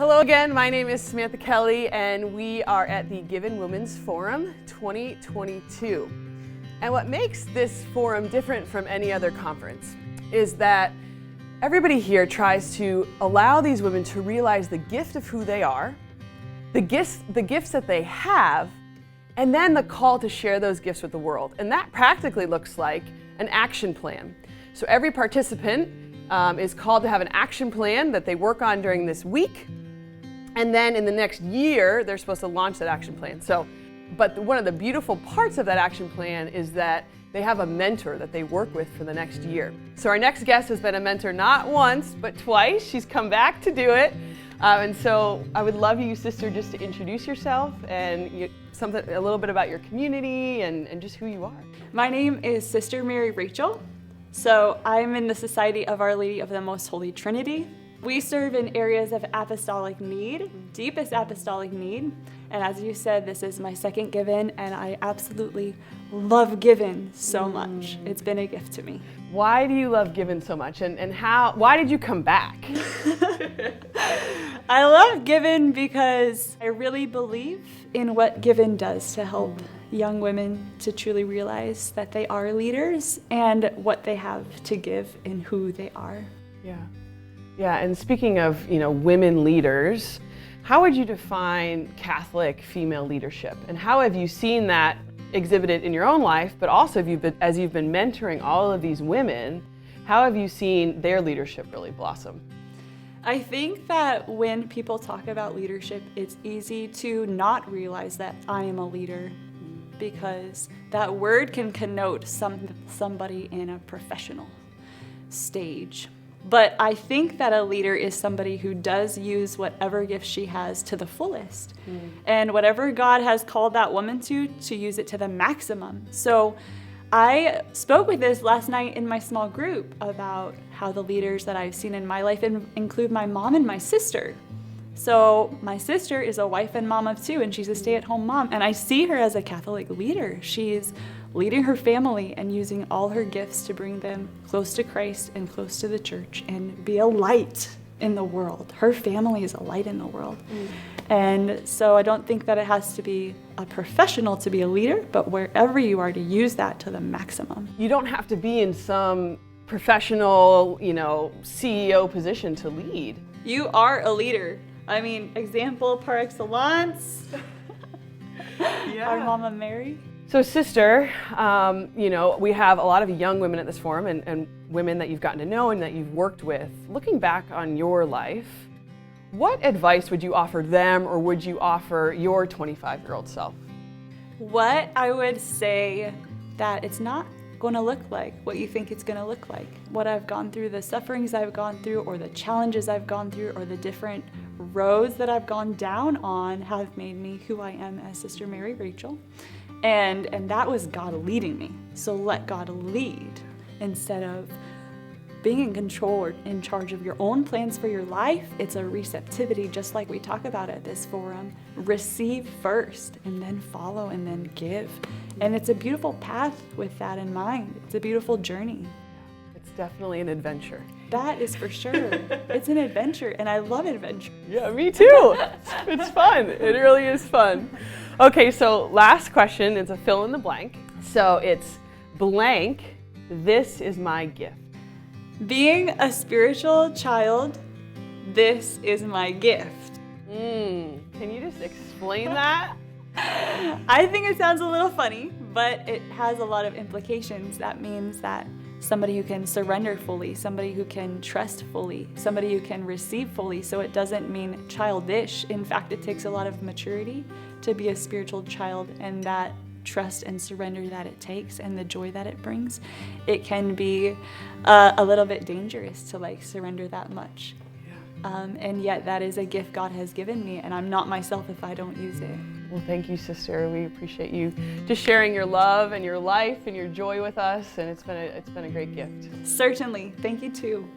Hello again, my name is Samantha Kelly and we are at the Given Women's Forum 2022. And what makes this forum different from any other conference is that everybody here tries to allow these women to realize the gift of who they are, the gifts that they have, and then the call to share those gifts with the world. And that practically looks like an action plan. So every participant is called to have an action plan that they work on during this week. And then in the next year, they're supposed to launch that action plan. But one of the beautiful parts of that action plan is that they have a mentor that they work with for the next year. So our next guest has been a mentor not once, but twice. She's come back to do it. And so I would love you, sister, just to introduce yourself and a little bit about your community and just who you are. My name is Sister Mary Rachel. So I'm in the Society of Our Lady of the Most Holy Trinity. We serve in areas of apostolic need, deepest apostolic need. And as you said, this is my second Given, and I absolutely love Given so much. It's been a gift to me. Why do you love Given so much, and why did you come back? I love Given because I really believe in what Given does to help young women to truly realize that they are leaders and what they have to give in who they are. Yeah, and speaking of, women leaders, how would you define Catholic female leadership? And how have you seen that exhibited in your own life, but also as you've been mentoring all of these women, how have you seen their leadership really blossom? I think that when people talk about leadership, it's easy to not realize that I am a leader, because that word can connote somebody in a professional stage. But I think that a leader is somebody who does use whatever gift she has to the fullest. And whatever God has called that woman to use it to the maximum. So I spoke with this last night in my small group about how the leaders that I've seen in my life include my mom and my sister. So my sister is a wife and mom of two, and she's a stay-at-home mom. And I see her as a Catholic leader. She's leading her family and using all her gifts to bring them close to Christ and close to the church and be a light in the world. Her family is a light in the world. And so I don't think that it has to be a professional to be a leader, but wherever you are, to use that to the maximum. You don't have to be in some professional, CEO position to lead. You are a leader. I mean, example par excellence. Our Mama Mary. So sister, we have a lot of young women at this forum and women that you've gotten to know and that you've worked with. Looking back on your life, what advice would you offer them, or would you offer your 25-year-old self? What I would say that it's not going to look like what you think it's going to look like. What I've gone through, the sufferings I've gone through, or the challenges I've gone through, or the different roads that I've gone down on have made me who I am as Sister Mary Rachel. And that was God leading me. So let God lead instead of being in control or in charge of your own plans for your life. It's a receptivity, just like we talk about at this forum. Receive first and then follow and then give. And it's a beautiful path with that in mind. It's a beautiful journey. It's definitely an adventure. That is for sure. It's an adventure, and I love adventure. Yeah, me too. It's fun. It really is fun. Okay, so last question, it's a fill in the blank. So it's blank, this is my gift. Being a spiritual child, this is my gift. Can you just explain that? I think it sounds a little funny, but it has a lot of implications. That means that somebody who can surrender fully, somebody who can trust fully, somebody who can receive fully. So it doesn't mean childish. In fact, it takes a lot of maturity to be a spiritual child, and that trust and surrender that it takes and the joy that it brings, it can be a little bit dangerous to surrender that much. And yet that is a gift God has given me, and I'm not myself if I don't use it. Well, thank you, sister. We appreciate you just sharing your love and your life and your joy with us, and it's been a great gift. Certainly. Thank you too.